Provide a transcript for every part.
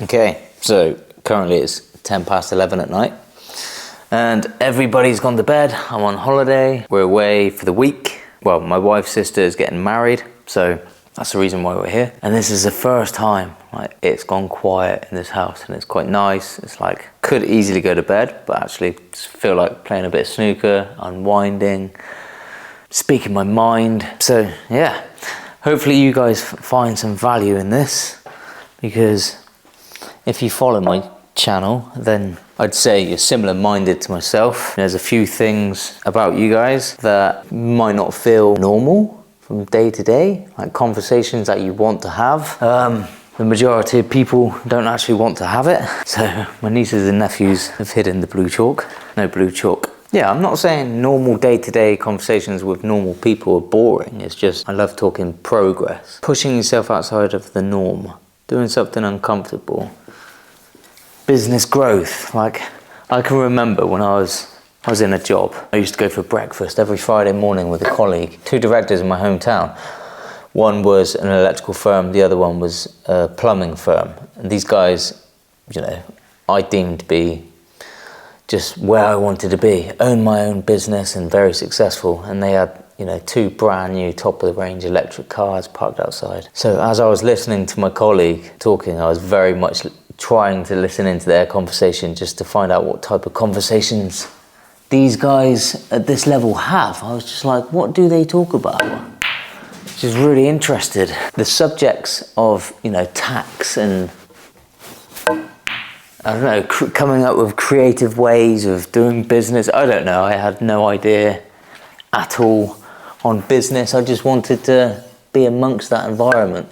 Okay, so currently it's 10 past 11 at night and everybody's gone to bed. I'm on holiday. We're away for the week. Well, my wife's sister is getting married, so that's the reason why we're here. And this is the first time it's gone quiet in this house, and it's quite nice. It's like, could easily go to bed, but actually just feel like playing a bit of snooker, unwinding, speaking my mind. So yeah, hopefully you guys find some value in this, because if you follow my channel, then I'd say you're similar minded to myself. There's a few things about you guys that might not feel normal from day to day, like conversations that you want to have. The majority of people don't actually want to have it. So my nieces and nephews have hidden the blue chalk. No blue chalk. Yeah, I'm not saying normal day-to-day conversations with normal people are boring. It's just I love talking progress. Pushing yourself outside of the norm. Doing something uncomfortable. Business growth. Like, I can remember when I was in a job. I used to go for breakfast every Friday morning with a colleague. 2 directors in my hometown. One was an electrical firm, the other one was a plumbing firm. And these guys, you know, I deemed to be just where I wanted to be. Own my own business and very successful. And they had, you know, 2 brand new top of the range electric cars parked outside. So as I was listening to my colleague talking, I was very much trying to listen into their conversation just to find out what type of conversations these guys at this level have. I was just like, what do they talk about? Just really interested. The subjects of, you know, tax and, I don't know, coming up with creative ways of doing business. I don't know, I had no idea at all on business. I just wanted to be amongst that environment.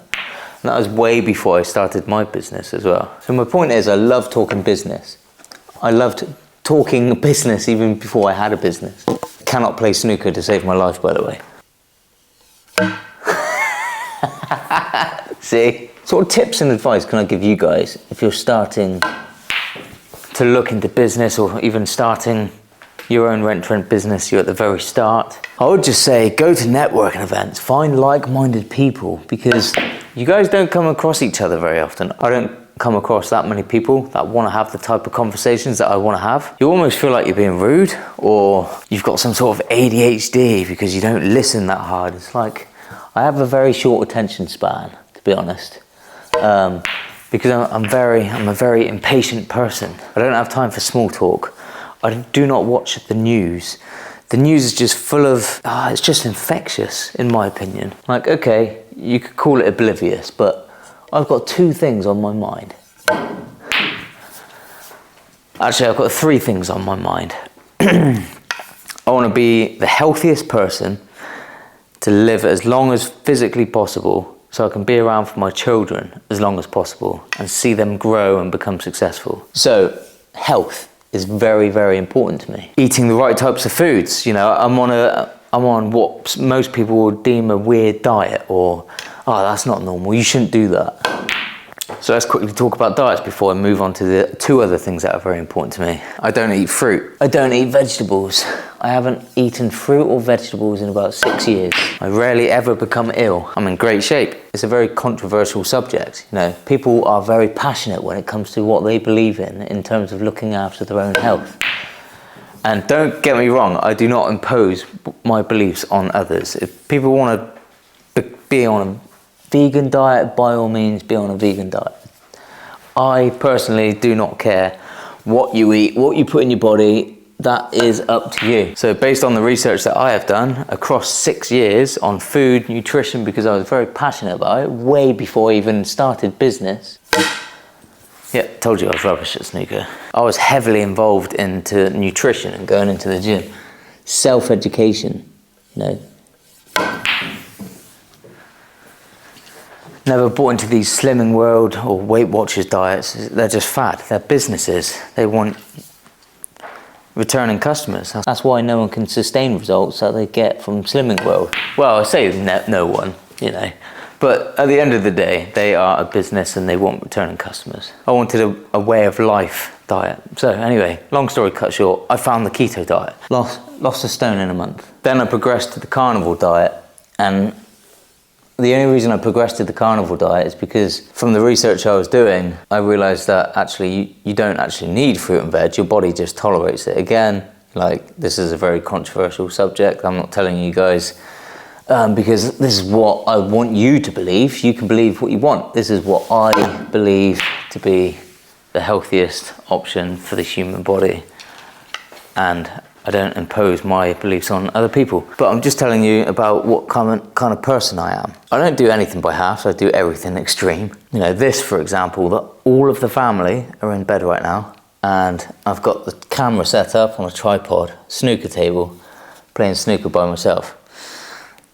And that was way before I started my business as well. So my point is, I love talking business. I loved talking business even before I had a business. Cannot play snooker to save my life, by the way. See? So what tips and advice can I give you guys if you're starting to look into business, or even starting your own rent-to-rent business? You're at the very start. I would just say, go to networking events, find like-minded people, because you guys don't come across each other very often. I don't come across that many people that want to have the type of conversations that I want to have. You almost feel like you're being rude, or you've got some sort of ADHD because you don't listen that hard. It's like, I have a very short attention span, to be honest. Because I'm a very impatient person. I don't have time for small talk. I do not watch the news. The news is just full of, it's just infectious, in my opinion. Like, okay, you could call it oblivious, but I've got 2 things on my mind. Actually, I've got 3 things on my mind. I want to be the healthiest person, to live as long as physically possible, so I can be around for my children as long as possible and see them grow and become successful. So health is very, very important to me. Eating the right types of foods. You know, I'm on what most people would deem a weird diet, or, oh, that's not normal, you shouldn't do that. So let's quickly talk about diets before I move on to the 2 other things that are very important to me. I don't eat fruit. I don't eat vegetables. I haven't eaten fruit or vegetables in about 6 years. I rarely ever become ill. I'm in great shape. It's a very controversial subject. You know, people are very passionate when it comes to what they believe in terms of looking after their own health. And don't get me wrong, I do not impose my beliefs on others. If people want to be on a vegan diet, by all means be on a vegan diet. I personally do not care what you eat, what you put in your body. That is up to you. So based on the research that I have done across 6 years on food, nutrition, because I was very passionate about it way before I even started business. Yeah, told you I was rubbish at snooker. I was heavily involved into nutrition and going into the gym. Self-education, you know. Never bought into these Slimming World or Weight Watchers diets. They're just fad. They're businesses. They want returning customers. That's why no one can sustain results that they get from Slimming World. Well, I say no one, you know. But at the end of the day, they are a business and they want returning customers. I wanted a way of life diet. So anyway, long story cut short, I found the keto diet. Lost a stone in a month. Then I progressed to the carnivore diet, and The only reason I progressed to the carnivore diet is because from the research I was doing, I realized that actually you don't actually need fruit and veg, your body just tolerates it. Again, like, this is a very controversial subject. I'm not telling you guys because this is what I want you to believe. You can believe what you want. This is what I believe to be the healthiest option for the human body. And I don't impose my beliefs on other people. But I'm just telling you about what kind of person I am. I don't do anything by halves, I do everything extreme. You know, this, for example, that all of the family are in bed right now, and I've got the camera set up on a tripod, snooker table, playing snooker by myself.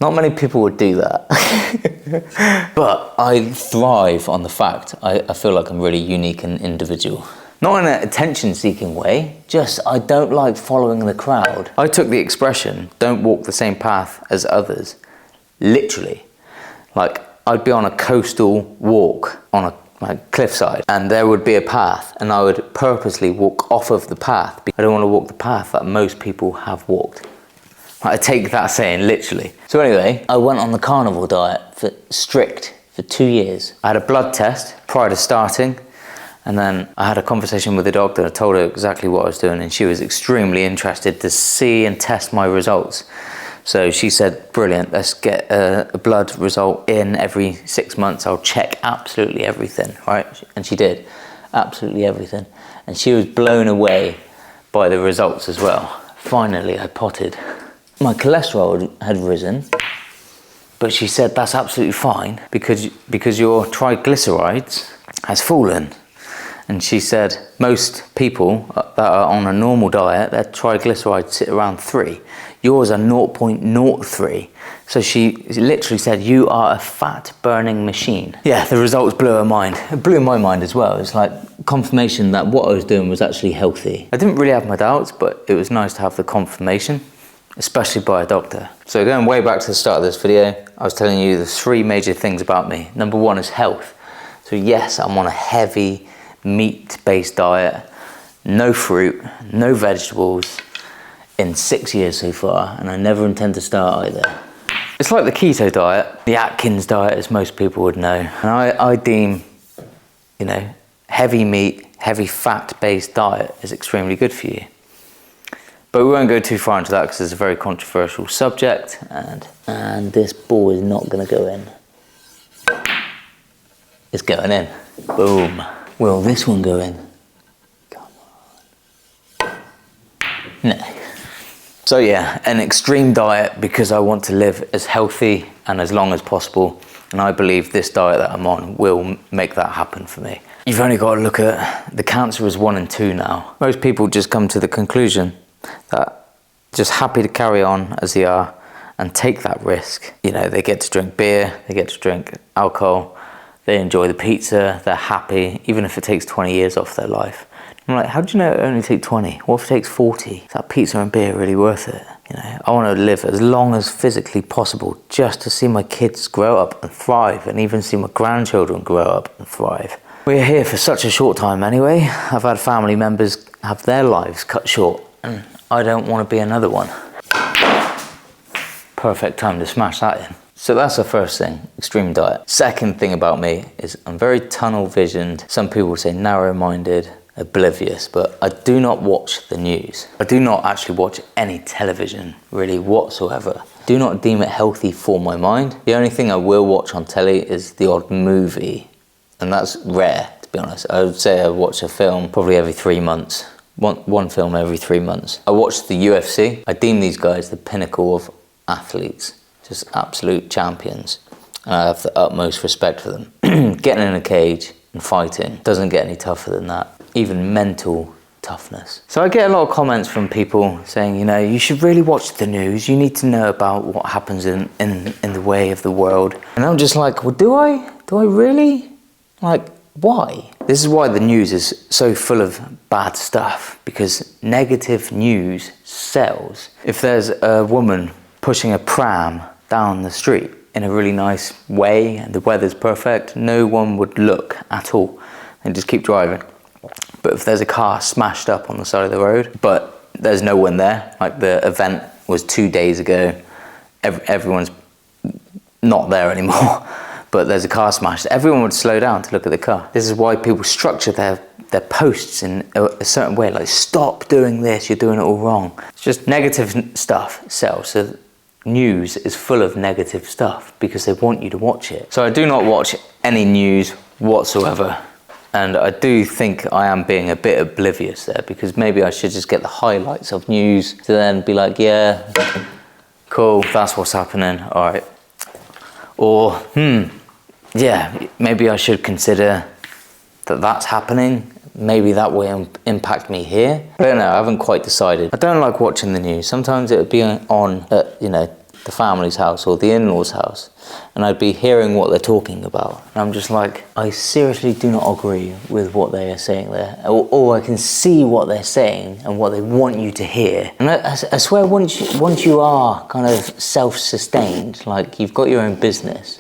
Not many people would do that. But I thrive on the fact I feel like I'm really unique and individual. Not in an attention-seeking way, just I don't like following the crowd. I took the expression, don't walk the same path as others, literally. Like, I'd be on a coastal walk on a cliffside, and there would be a path, and I would purposely walk off of the path. I don't want to walk the path that most people have walked. I take that saying literally. So anyway, I went on the carnivore diet for 2 years. I had a blood test prior to starting, and then I had a conversation with the doctor. I told her exactly what I was doing, and she was extremely interested to see and test my results. So she said, brilliant, let's get a blood result in every 6 months. I'll check absolutely everything, right? And she did, absolutely everything. And she was blown away by the results as well. Finally, I potted. My cholesterol had risen, but she said that's absolutely fine because your triglycerides has fallen. And she said most people that are on a normal diet, their triglycerides sit around 3. Yours are 0.03. So she literally said, you are a fat burning machine. Yeah, the results blew her mind. It blew my mind as well. It's like confirmation that what I was doing was actually healthy. I didn't really have my doubts, but it was nice to have the confirmation, especially by a doctor. So going way back to the start of this video, I was telling you the 3 major things about me. Number 1 is health. So yes, I'm on a heavy meat-based diet, no fruit, no vegetables, in 6 years so far, and I never intend to start either. It's like the keto diet, the Atkins diet, as most people would know. And I deem, you know, heavy meat, heavy fat-based diet is extremely good for you. But we won't go too far into that because it's a very controversial subject, and this ball is not going to go in. It's going in. Boom. Will this one go in? Come on. No. So yeah, an extreme diet because I want to live as healthy and as long as possible. And I believe this diet that I'm on will make that happen for me. You've only got to look at the cancer is 1 and 2 now. Most people just come to the conclusion that just happy to carry on as they are and take that risk. You know, they get to drink beer, they get to drink alcohol, they enjoy the pizza, they're happy, even if it takes 20 years off their life. I'm like, how do you know it only takes 20? What if it takes 40? Is that pizza and beer really worth it? You know, I want to live as long as physically possible just to see my kids grow up and thrive, and even see my grandchildren grow up and thrive. We're here for such a short time anyway. I've had family members have their lives cut short, and I don't want to be another one. Perfect time to smash that in. So that's the first thing, extreme diet. Second thing about me is I'm very tunnel visioned. Some people say narrow-minded, oblivious, but I do not watch the news. I do not actually watch any television really whatsoever. Do not deem it healthy for my mind. The only thing I will watch on telly is the odd movie, and that's rare, to be honest. I would say I watch a film probably every 3 months. One film every 3 months. I watch the UFC. I deem these guys the pinnacle of athletes. Just absolute champions, and I have the utmost respect for them. Getting in a cage and fighting doesn't get any tougher than that, even mental toughness. So I get a lot of comments from people saying, you know, you should really watch the news, you need to know about what happens in the way of the world. And I'm just like, well, do I really? Like, why? This is why the news is so full of bad stuff, because negative news sells. If there's a woman pushing a pram down the street in a really nice way and the weather's perfect, no one would look at all and just keep driving. But if there's a car smashed up on the side of the road, but there's no one there, like the event was 2 days ago, everyone's not there anymore, but there's a car smashed, everyone would slow down to look at the car. This is why people structure their posts in a certain way, like stop doing this, you're doing it all wrong. It's just negative stuff sells. So news is full of negative stuff because they want you to watch it. So I do not watch any news whatsoever. And I do think I am being a bit oblivious there, because maybe I should just get the highlights of news to then be like, yeah, cool, that's what's happening, all right. Or, yeah, maybe I should consider that that's happening. Maybe that will impact me here. I don't know, I haven't quite decided. I don't like watching the news. Sometimes it would be on at, the family's house or the in-laws' house, and I'd be hearing what they're talking about. And I'm just like, I seriously do not agree with what they are saying there. Or I can see what they're saying and what they want you to hear. And I swear once you are kind of self-sustained, like you've got your own business,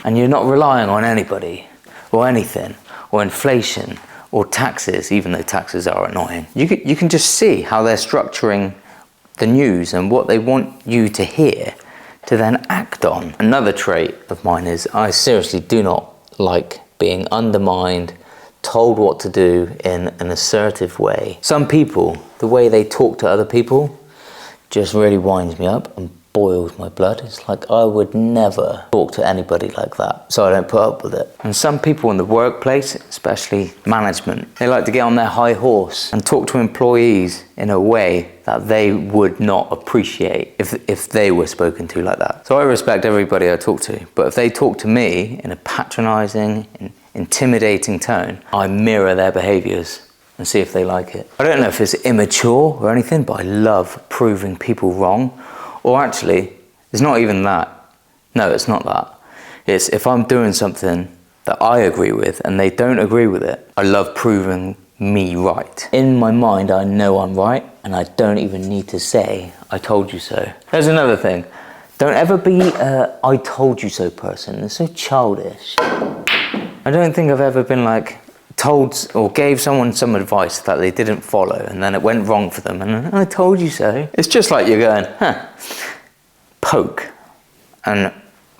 and you're not relying on anybody or anything, or inflation, or taxes, even though taxes are annoying. You can just see how they're structuring the news and what they want you to hear to then act on. Another trait of mine is I seriously do not like being undermined, told what to do in an assertive way. Some people, the way they talk to other people just really winds me up and boils my blood. It's like I would never talk to anybody like that, so I don't put up with it. And some people in the workplace, especially management, they like to get on their high horse and talk to employees in a way that they would not appreciate if they were spoken to like that. So I respect everybody I talk to, but if they talk to me in a patronizing, intimidating tone, I mirror their behaviors and see if they like it. I don't know if it's immature or anything, but I love proving people wrong. Or actually, it's not even that. No, it's not that. It's if I'm doing something that I agree with and they don't agree with it, I love proving me right. In my mind, I know I'm right, and I don't even need to say, I told you so. There's another thing. Don't ever be a I told you so person. It's so childish. I don't think I've ever been like, told or gave someone some advice that they didn't follow and then it went wrong for them and I told you so. It's just like you're going, poke and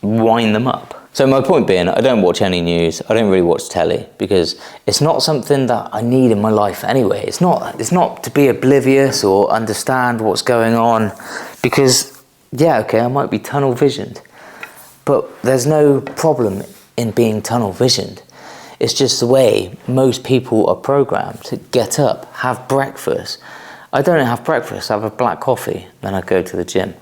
wind them up. So my point being, I don't watch any news, I don't really watch telly because it's not something that I need in my life anyway. It's not to be oblivious or understand what's going on, because yeah, okay, I might be tunnel visioned, but there's no problem in being tunnel visioned. It's just the way most people are programmed to get up, have breakfast. I don't have breakfast, I have a black coffee, then I go to the gym.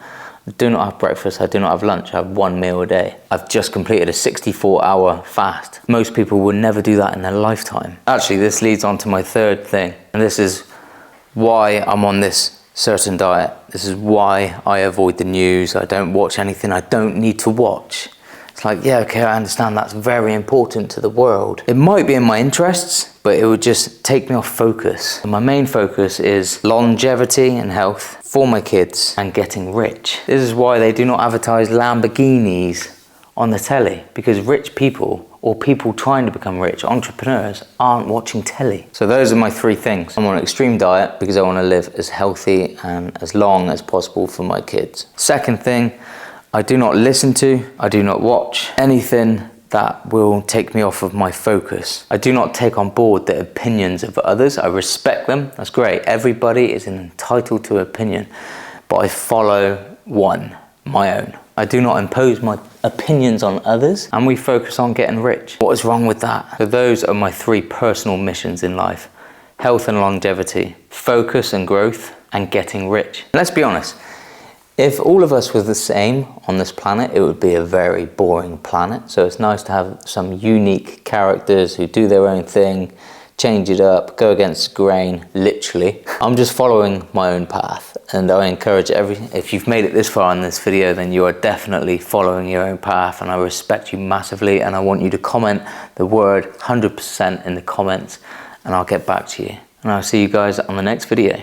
I do not have breakfast, I do not have lunch, I have one meal a day. I've just completed a 64-hour fast. Most people would never do that in their lifetime. Actually, this leads on to my third thing, and this is why I'm on this certain diet. This is why I avoid the news. I don't watch anything I don't need to watch. It's like, yeah, okay, I understand that's very important to the world. It might be in my interests, but it would just take me off focus. And my main focus is longevity and health for my kids and getting rich. This is why they do not advertise Lamborghinis on the telly, because rich people or people trying to become rich, entrepreneurs, aren't watching telly. So those are my three things. I'm on an extreme diet because I want to live as healthy and as long as possible for my kids. Second thing, I do not listen to, I do not watch anything that will take me off of my focus. I do not take on board the opinions of others. I respect them, that's great. Everybody is entitled to an opinion, but I follow one, my own. I do not impose my opinions on others, and we focus on getting rich. What is wrong with that? So those are my three personal missions in life: health and longevity, focus and growth, and getting rich. Let's be honest, if all of us were the same on this planet, it would be a very boring planet. So it's nice to have some unique characters who do their own thing, change it up, go against the grain, literally. I'm just following my own path, and I encourage if you've made it this far in this video, then you are definitely following your own path, and I respect you massively, and I want you to comment the word 100% in the comments, and I'll get back to you. And I'll see you guys on the next video.